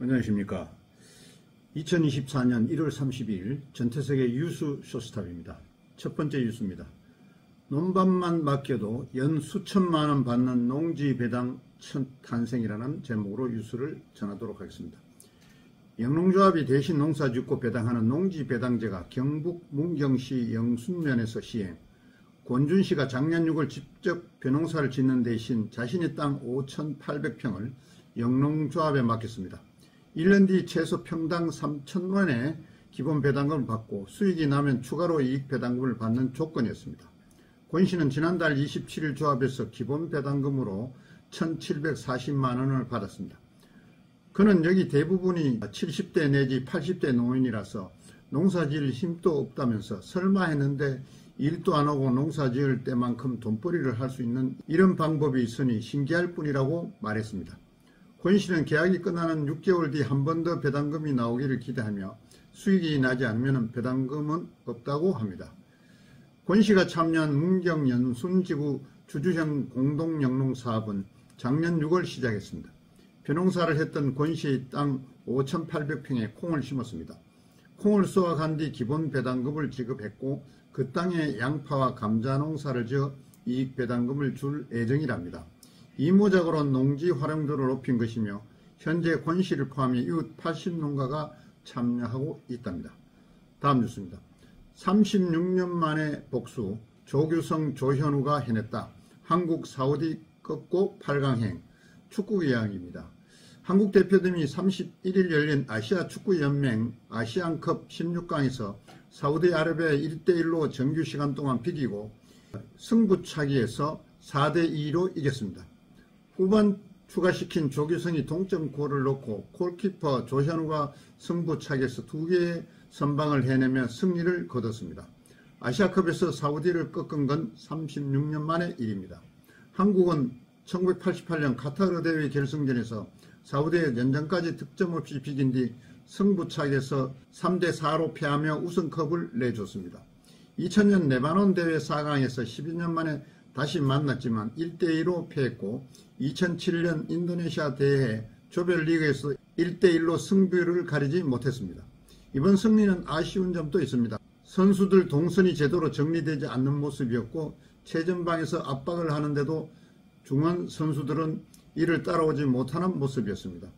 안녕하십니까. 2024년 1월 30일 전태석의 유수 쇼스탑입니다. 첫 번째 뉴스입니다. 논밭만 맡겨도 연 수천만 원 받는 농지 배당 첫 탄생이라는 제목으로 뉴스를 전하도록 하겠습니다. 영농조합이 대신 농사 짓고 배당하는 농지 배당제가 경북 문경시 영순면에서 시행, 권준시가 작년 6월 직접 벼농사를 짓는 대신 자신의 땅 5,800평을 영농조합에 맡겼습니다. 1년 뒤 최소 평당 3,000원의 기본 배당금을 받고 수익이 나면 추가로 이익 배당금을 받는 조건이었습니다. 권 씨는 지난달 27일 조합에서 기본 배당금으로 1,740만 원을 받았습니다. 그는 여기 대부분이 70대 내지 80대 노인이라서 농사 지을 힘도 없다면서 설마 했는데 일도 안 하고 농사 지을 때만큼 돈벌이를 할 수 있는 이런 방법이 있으니 신기할 뿐이라고 말했습니다. 권 씨는 계약이 끝나는 6개월 뒤 한 번 더 배당금이 나오기를 기대하며 수익이 나지 않으면 배당금은 없다고 합니다. 권 씨가 참여한 문경 연순지구 주주형 공동영농사업은 작년 6월 시작했습니다. 벼농사를 했던 권 씨의 땅 5,800평에 콩을 심었습니다. 콩을 수확한 뒤 기본 배당금을 지급했고 그 땅에 양파와 감자 농사를 지어 이익 배당금을 줄 예정이랍니다. 이모작으로 농지 활용도를 높인 것이며 현재 권 씨를 포함해 이웃 80농가가 참여하고 있답니다. 다음 뉴스입니다. 36년 만에 복수, 조규성, 조현우가 해냈다. 한국 사우디 꺾고 8강행, 축구 이야기입니다. 한국 대표팀이 31일 열린 아시아 축구연맹 아시안컵 16강에서 사우디아라비아에 1대1로 정규 시간 동안 비기고 승부차기에서 4대2로 이겼습니다. 후반 추가시킨 조규성이 동점골을 넣고 골키퍼 조현우가 승부차기에서 2개의 선방을 해내며 승리를 거뒀습니다. 아시아컵에서 사우디를 꺾은 건 36년 만의 일입니다. 한국은 1988년 카타르 대회 결승전에서 사우디에 연장까지 득점 없이 비긴 뒤 승부차기에서 3대4로 패하며 우승컵을 내줬습니다. 2000년 레바논 대회 4강에서 12년 만에 다시 만났지만 1대2로 패했고 2007년 인도네시아 대회 조별리그에서 1대1로 승부를 가리지 못했습니다. 이번 승리는 아쉬운 점도 있습니다. 선수들 동선이 제대로 정리되지 않는 모습이었고 최전방에서 압박을 하는데도 중원 선수들은 이를 따라오지 못하는 모습이었습니다.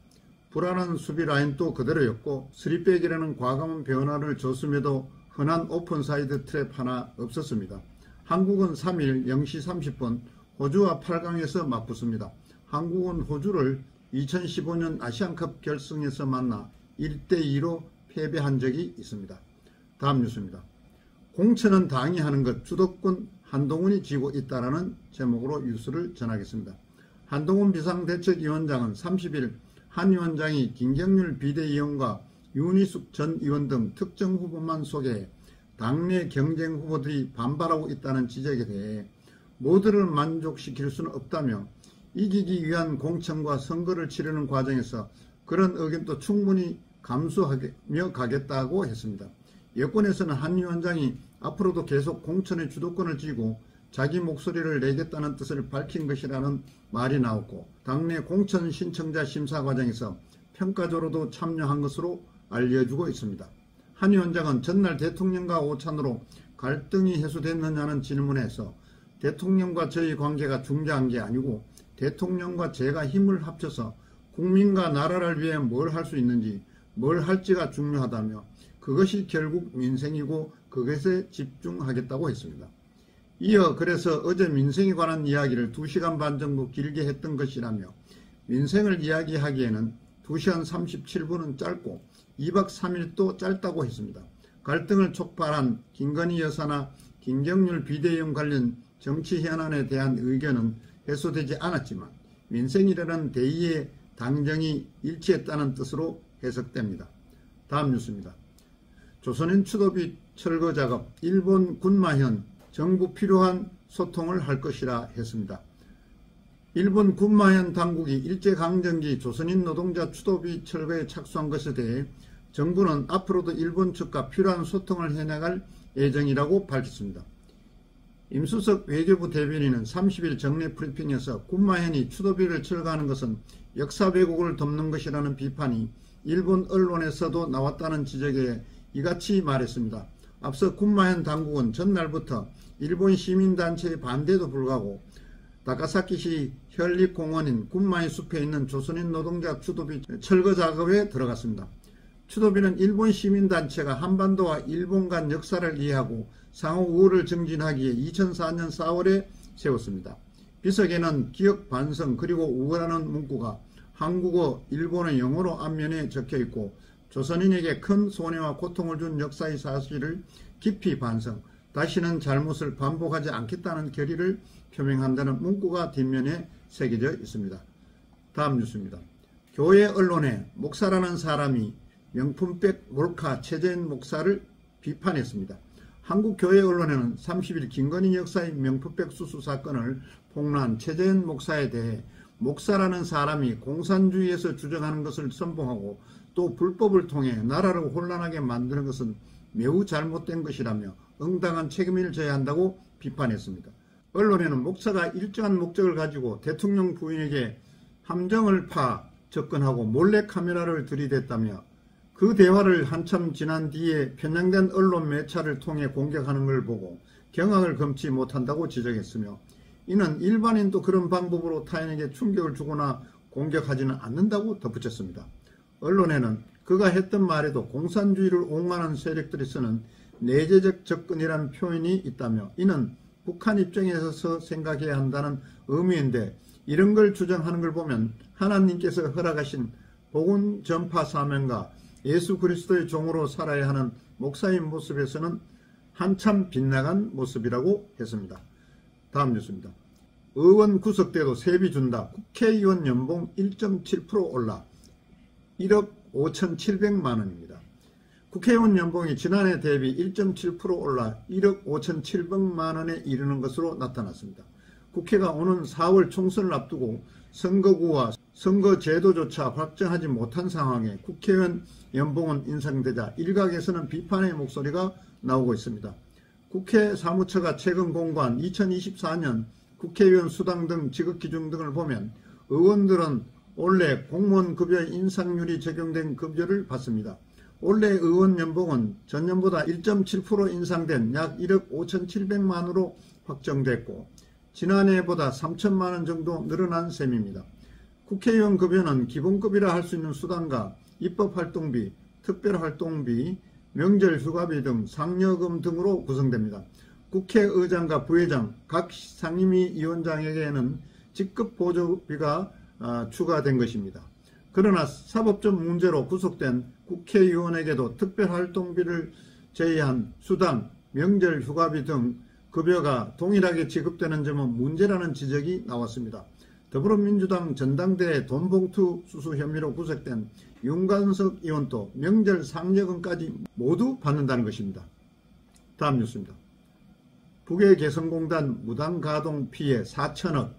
불안한 수비 라인도 그대로였고 3백이라는 과감한 변화를 줬음에도 흔한 오픈사이드 트랩 하나 없었습니다. 한국은 3일 0시 30분 호주와 8강에서 맞붙습니다. 한국은 호주를 2015년 아시안컵 결승에서 만나 1대2로 패배한 적이 있습니다. 다음 뉴스입니다. 공천은 당이 하는 것, 주도권 한동훈이 쥐고 있다라는 제목으로 뉴스를 전하겠습니다. 한동훈 비상대책위원장은 30일 한 위원장이 김경률 비대위원과 윤희숙 전 의원 등 특정 후보만 소개해 당내 경쟁 후보들이 반발하고 있다는 지적에 대해 모두를 만족시킬 수는 없다며 이기기 위한 공천과 선거를 치르는 과정에서 그런 의견도 충분히 감수하며 가겠다고 했습니다. 여권에서는 한 위원장이 앞으로도 계속 공천의 주도권을 쥐고 자기 목소리를 내겠다는 뜻을 밝힌 것이라는 말이 나왔고 당내 공천 신청자 심사 과정에서 평가조로도 참여한 것으로 알려지고 있습니다. 한 위원장은 전날 대통령과 오찬으로 갈등이 해소됐느냐는 질문에서 대통령과 저희 관계가 중요한 게 아니고 대통령과 제가 힘을 합쳐서 국민과 나라를 위해 뭘 할 수 있는지 뭘 할지가 중요하다며 그것이 결국 민생이고 그것에 집중하겠다고 했습니다. 이어 그래서 어제 민생에 관한 이야기를 2시간 반 정도 길게 했던 것이라며 민생을 이야기하기에는 2시간 37분은 짧고 2박 3일도 짧다고 했습니다. 갈등을 촉발한 김건희 여사나 김경률 비대위원 관련 정치 현안에 대한 의견은 해소되지 않았지만 민생이라는 대의의 당정이 일치했다는 뜻으로 해석됩니다. 다음 뉴스입니다. 조선인 추도비 철거 작업, 일본 군마현 정부 필요한 소통을 할 것이라 했습니다. 일본 군마현 당국이 일제강점기 조선인 노동자 추도비 철거에 착수한 것에 대해 정부는 앞으로도 일본 측과 필요한 소통을 해나갈 예정이라고 밝혔습니다. 임수석 외교부 대변인은 30일 정례 브리핑에서 군마현이 추도비를 철거하는 것은 역사 왜곡을 덮는 것이라는 비판이 일본 언론에서도 나왔다는 지적에 이같이 말했습니다. 앞서 군마현 당국은 전날부터 일본 시민단체의 반대에도 불구하고 나가사키시 현립공원인 군마의 숲에 있는 조선인 노동자 추도비 철거 작업에 들어갔습니다. 추도비는 일본 시민단체가 한반도와 일본 간 역사를 이해하고 상호 우호를 증진하기에 2004년 4월에 세웠습니다. 비석에는 기억 반성 그리고 우호라는 문구가 한국어, 일본어, 영어로 앞면에 적혀있고 조선인에게 큰 손해와 고통을 준 역사의 사실을 깊이 반성, 다시는 잘못을 반복하지 않겠다는 결의를 표명한다는 문구가 뒷면에 새겨져 있습니다. 다음 뉴스입니다. 교회 언론에 목사라는 사람이 명품백 몰카 최재현 목사를 비판했습니다. 한국 교회 언론에는 30일 김건희 여사의 명품백 수수 사건을 폭로한 최재현 목사에 대해 목사라는 사람이 공산주의에서 주장하는 것을 선봉하고 또 불법을 통해 나라를 혼란하게 만드는 것은 매우 잘못된 것이라며 응당한 책임을 져야 한다고 비판했습니다. 언론에는 목사가 일정한 목적을 가지고 대통령 부인에게 함정을 파 접근하고 몰래 카메라를 들이댔다며 그 대화를 한참 지난 뒤에 편향된 언론 매체를 통해 공격하는 걸 보고 경악을 금치 못한다고 지적했으며 이는 일반인도 그런 방법으로 타인에게 충격을 주거나 공격하지는 않는다고 덧붙였습니다. 언론에는 그가 했던 말에도 공산주의를 옹호하는 세력들이 쓰는 내재적 접근이라는 표현이 있다며 이는 북한 입장에서 생각해야 한다는 의미인데 이런 걸 주장하는 걸 보면 하나님께서 허락하신 복음 전파 사명과 예수 그리스도의 종으로 살아야 하는 목사의 모습에서는 한참 빗나간 모습이라고 했습니다. 다음 뉴스입니다. 의원 구속돼도 세비 준다. 국회의원 연봉 1.7% 올라 1억 5,700만 원입니다. 국회의원 연봉이 지난해 대비 1.7% 올라 1억 5,700만 원에 이르는 것으로 나타났습니다. 국회가 오는 4월 총선을 앞두고 선거구와 선거제도조차 확정하지 못한 상황에 국회의원 연봉은 인상되자 일각에서는 비판의 목소리가 나오고 있습니다. 국회 사무처가 최근 공고한 2024년 국회의원 수당 등 지급기준 등을 보면 의원들은 올해 공무원급여 인상률이 적용된 급여를 받습니다. 올해 의원 연봉은 전년보다 1.7% 인상된 약 1억 5,700만원으로 확정됐고 지난해보다 3천만원 정도 늘어난 셈입니다. 국회의원 급여는 기본급이라 할 수 있는 수당과 입법활동비, 특별활동비, 명절휴가비 등 상여금 등으로 구성됩니다. 국회의장과 부의장, 각 상임위원장에게는 직급 보조비가 추가된 것입니다. 그러나 사법적 문제로 구속된 국회의원에게도 특별활동비를 제외한 수당, 명절휴가비 등 급여가 동일하게 지급되는 점은 문제라는 지적이 나왔습니다. 더불어민주당 전당대회 돈봉투 수수 혐의로 구속된 윤관석 의원도 명절 상여금까지 모두 받는다는 것입니다. 다음 뉴스입니다. 북의 개성공단 무단가동 피해 4천억,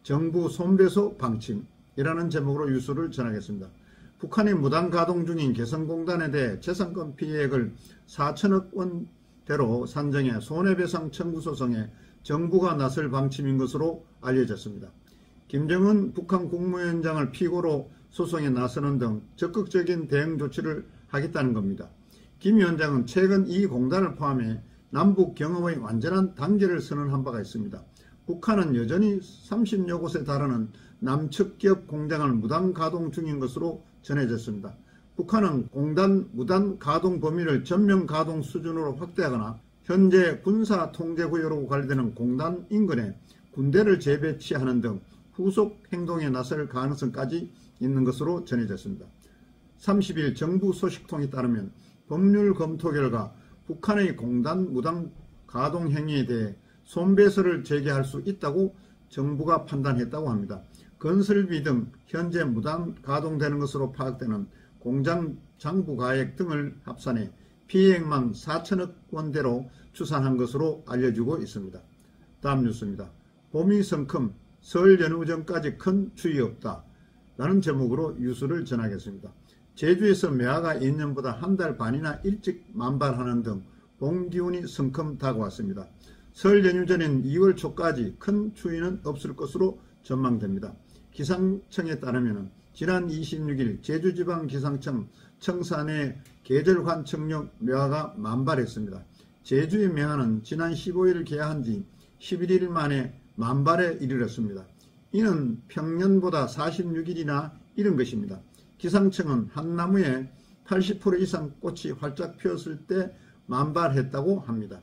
정부 손배소 방침이라는 제목으로 뉴스를 전하겠습니다. 북한이 무단가동 중인 개성공단에 대해 재산권 피해액을 4천억 원대로 산정해 손해배상 청구 소송에 정부가 나설 방침인 것으로 알려졌습니다. 김정은 북한 국무위원장을 피고로 소송에 나서는 등 적극적인 대응 조치를 하겠다는 겁니다. 김 위원장은 최근 이 공단을 포함해 남북 경협의 완전한 단계를 선언한 바가 있습니다. 북한은 여전히 30여 곳에 달하는 남측 기업 공장을 무단 가동 중인 것으로 전해졌습니다. 북한은 공단 무단 가동 범위를 전면 가동 수준으로 확대하거나 현재 군사 통제구역으로 관리되는 공단 인근에 군대를 재배치하는 등 후속 행동에 나설 가능성까지 있는 것으로 전해졌습니다. 30일 정부 소식통에 따르면 법률 검토 결과 북한의 공단 무단 가동 행위에 대해 손배소를 제기할 수 있다고 정부가 판단했다고 합니다. 건설비 등 현재 무단 가동되는 것으로 파악되는 공장 장부가액 등을 합산해 피해액만 4천억 원대로 추산한 것으로 알려지고 있습니다. 다음 뉴스입니다. 봄이 성큼 설 연휴 전까지 큰 추위 없다 라는 제목으로 뉴스를 전하겠습니다. 제주에서 매화가 예년보다 한 달 반이나 일찍 만발하는 등 봄 기운이 성큼 다가왔습니다. 설 연휴 전인 2월 초까지 큰 추위는 없을 것으로 전망됩니다. 기상청에 따르면 지난 26일 제주지방기상청 청산의 계절환 청력 매화가 만발했습니다. 제주의 매화는 지난 15일 개화한 지 11일 만에 만발에 이르렀습니다. 이는 평년보다 46일이나 이른 것입니다. 기상청은 한 나무에 80% 이상 꽃이 활짝 피었을 때 만발했다고 합니다.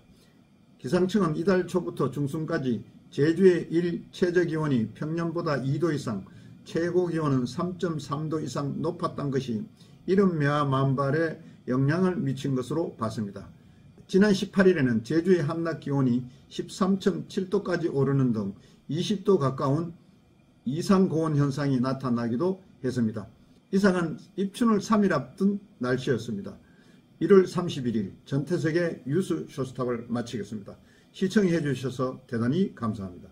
기상청은 이달 초부터 중순까지 제주의 일 최저기온이 평년보다 2도 이상, 최고기온은 3.3도 이상 높았던 것이 이른 매화 만발에 영향을 미친 것으로 봤습니다. 지난 18일에는 제주의 한낮기온이 13.7도까지 오르는 등 20도 가까운 이상고온 현상이 나타나기도 했습니다. 이상은 입춘을 3일 앞둔 날씨였습니다. 1월 31일 전태석의 유수 쇼스탑을 마치겠습니다. 시청해 주셔서 대단히 감사합니다.